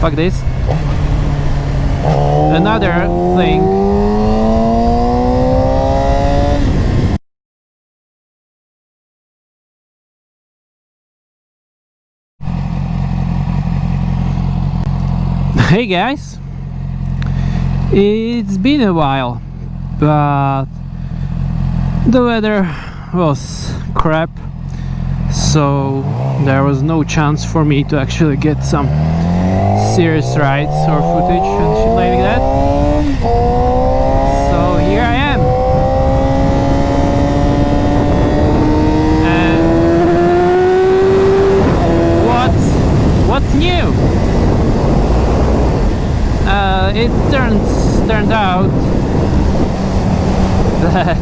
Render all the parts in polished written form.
Fuck this. Another thing. Hey guys, it's been a while, but the weather was crap, so there was no chance for me to actually get some serious rides or footage and shit like that. So here I am. And what's new? It turned out that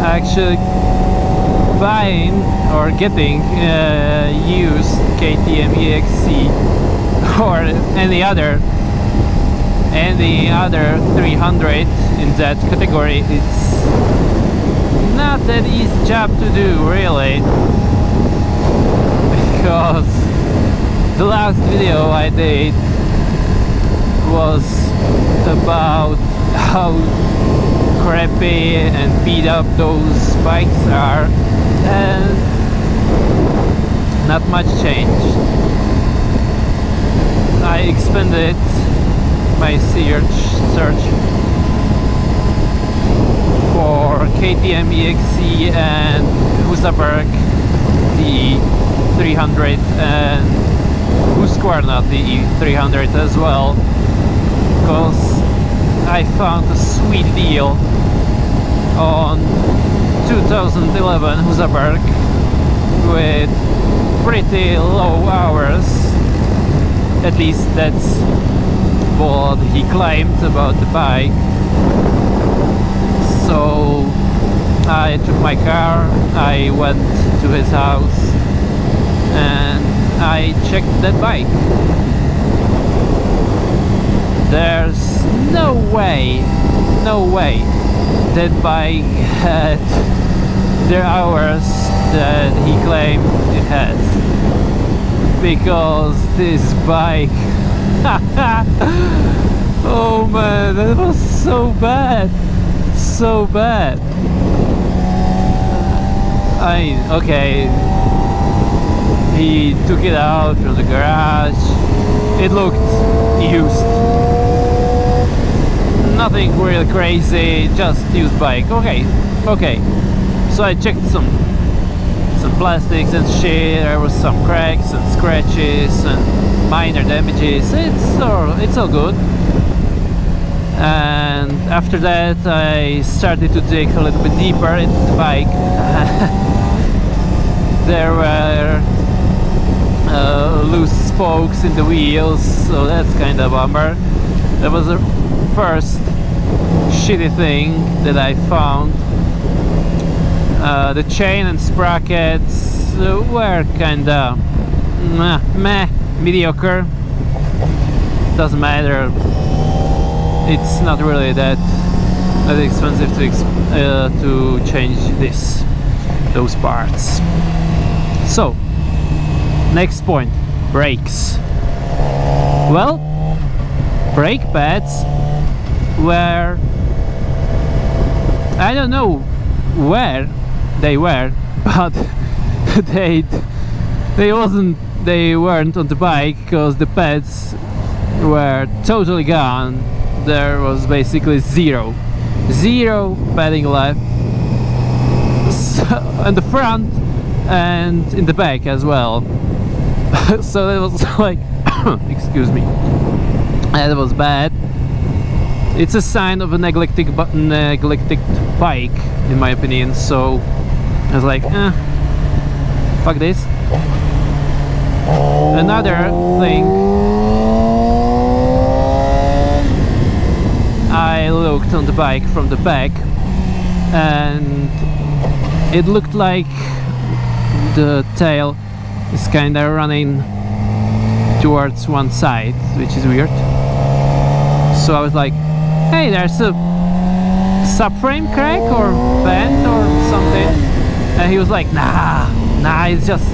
actually buying or getting used KTM EXC or any other 300 in that category, it's not that easy job to do, really, because the last video I did was about how crappy and beat up those bikes are, and not much changed. I expanded my search for KTM EXC and Husaberg TE 300 and Husqvarna TE 300 as well, because I found a sweet deal on 2011 Husaberg with pretty low hours. At least that's what he claimed about the bike. So I took my car, I went to his house and I checked that bike. There's no way that bike had the hours that he claimed it has, because this bike oh man, that was so bad. Okay, he took it out from the garage, it looked used, nothing really crazy, just used bike. Okay, so I checked some plastics and shit. There was some cracks and scratches and minor damages. It's all good. And after that I started to dig a little bit deeper into the bike. There were loose spokes in the wheels, so that's kind of a bummer. That was the first shitty thing that I found. The chain and sprockets were kinda mediocre. Doesn't matter. It's not really that expensive to change those parts. So, next point, brakes. Well, brake pads were, I don't know where they were, but they weren't on the bike, because the pads were totally gone. There was basically zero padding left, on the front and in the back as well. So it was like excuse me, that was bad. It's a sign of a neglected bike, in my opinion. So I was like, fuck this. Another thing, I looked on the bike from the back, and it looked like the tail is kinda running towards one side, which is weird. So I was like, hey, there's a subframe crack or bend or something. And he was like, nah, it's just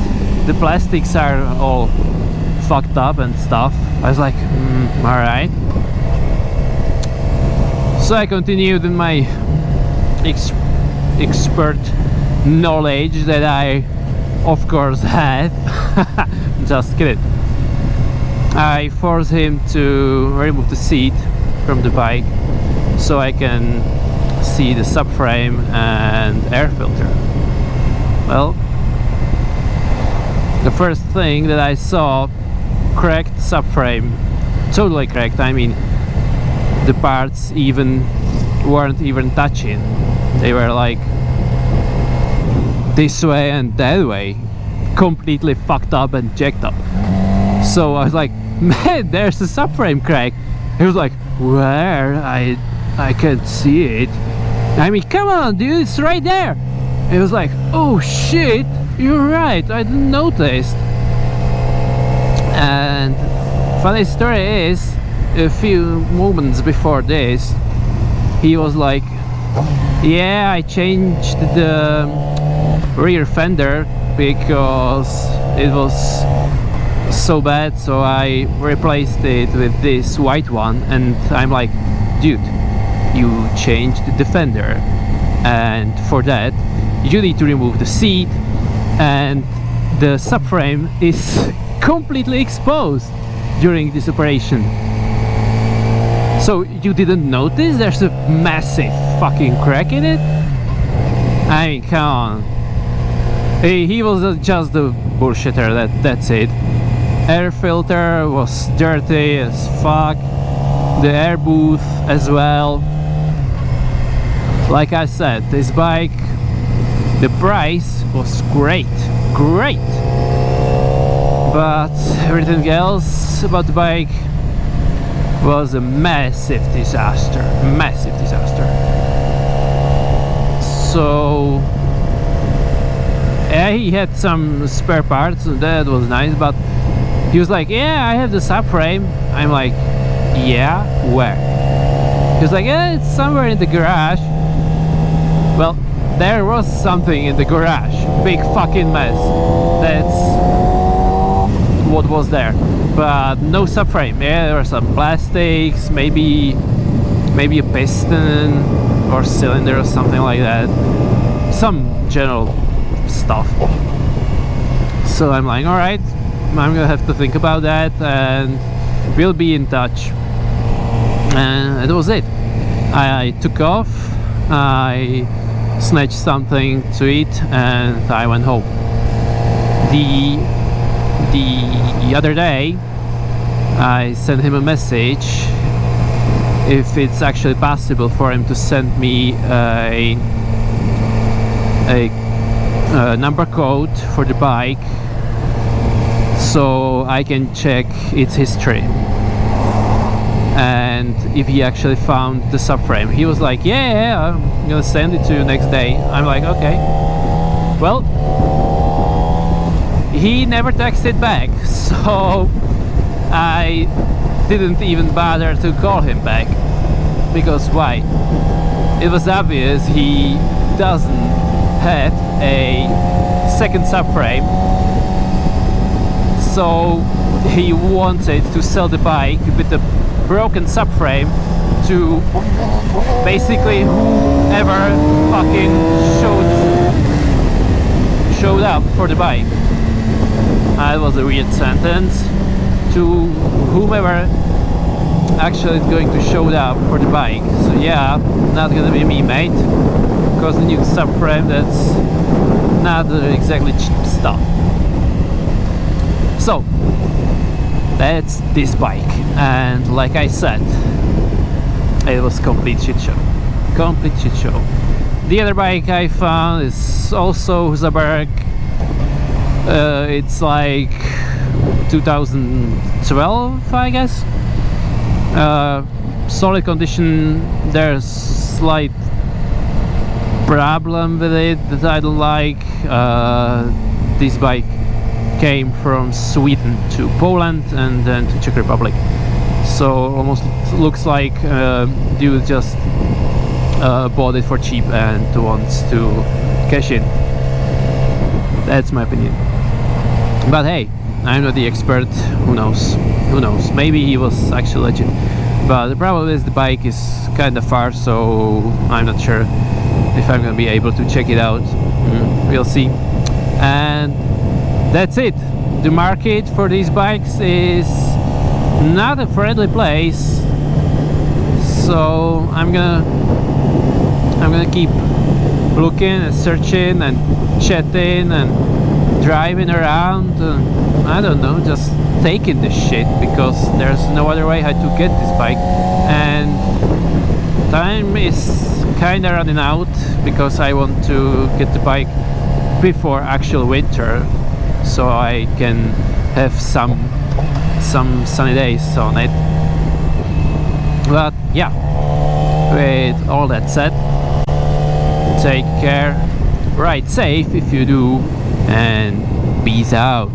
the plastics are all fucked up and stuff. I was like, alright. So I continued in my expert knowledge that I of course had. Just kidding. I forced him to remove the seat from the bike so I can see the subframe and air filter. Well, the first thing that I saw, cracked subframe, totally cracked. I mean, the parts weren't even touching. They were like this way and that way, completely fucked up and jacked up. So I was like, man, there's a subframe crack. He was like, where? I can't see it. I mean, come on, dude, it's right there. It was like, oh shit, you're right, I didn't notice. And funny story is, a few moments before this, he was like, yeah, I changed the rear fender because it was so bad, so I replaced it with this white one. And I'm like, dude, you changed the fender, and for that you need to remove the seat, and the subframe is completely exposed during this operation. So you didn't notice there's a massive fucking crack in it? I mean, come on. He was just a bullshitter, that's it. Air filter was dirty as fuck, the air booth as well. Like I said, this bike, the price was great, but everything else about the bike was a massive disaster. So yeah, he had some spare parts and that was nice, but he was like, yeah, I have the subframe. I'm like, yeah, where? He was like, yeah, it's somewhere in the garage. Well, there was something in the garage, big fucking mess. That's what was there, but no subframe. Yeah, there were some plastics, maybe a piston or cylinder or something like that, some general stuff. So I'm like, all right, I'm gonna have to think about that, and we'll be in touch. And that was it. I took off, I snatched something to eat, and I went home. The other day I sent him a message if it's actually possible for him to send me a number code for the bike so I can check its history, and if he actually found the subframe. He was like, yeah, I'm gonna send it to you next day. I'm like, okay. Well, he never texted back, so I didn't even bother to call him back, because why? It was obvious he doesn't have a second subframe, so he wanted to sell the bike with the broken subframe to basically whoever fucking showed up for the bike. That was a weird sentence. To whomever actually is going to show up for the bike. So yeah, not gonna be me, mate, because the new subframe, that's not exactly cheap stuff. So that's this bike, and like I said, it was complete shit show. The other bike I found is also Husaberg. It's like 2012, I guess. Solid condition. There's slight problem with it that I don't like. This bike came from Sweden to Poland and then to Czech Republic, so almost looks like dude just bought it for cheap and wants to cash in. That's my opinion. But hey, I'm not the expert. Who knows? Who knows? Maybe he was actually legit. But the problem is the bike is kind of far, so I'm not sure if I'm gonna be able to check it out. We'll see. And that's it. The market for these bikes is not a friendly place, so I'm gonna keep looking and searching and chatting and driving around. I don't know, just taking this shit, because there's no other way how to get this bike. And time is kinda running out, because I want to get the bike before actual winter, so I can have some sunny days on it. But yeah, with all that said, take care, ride safe if you do, and peace out.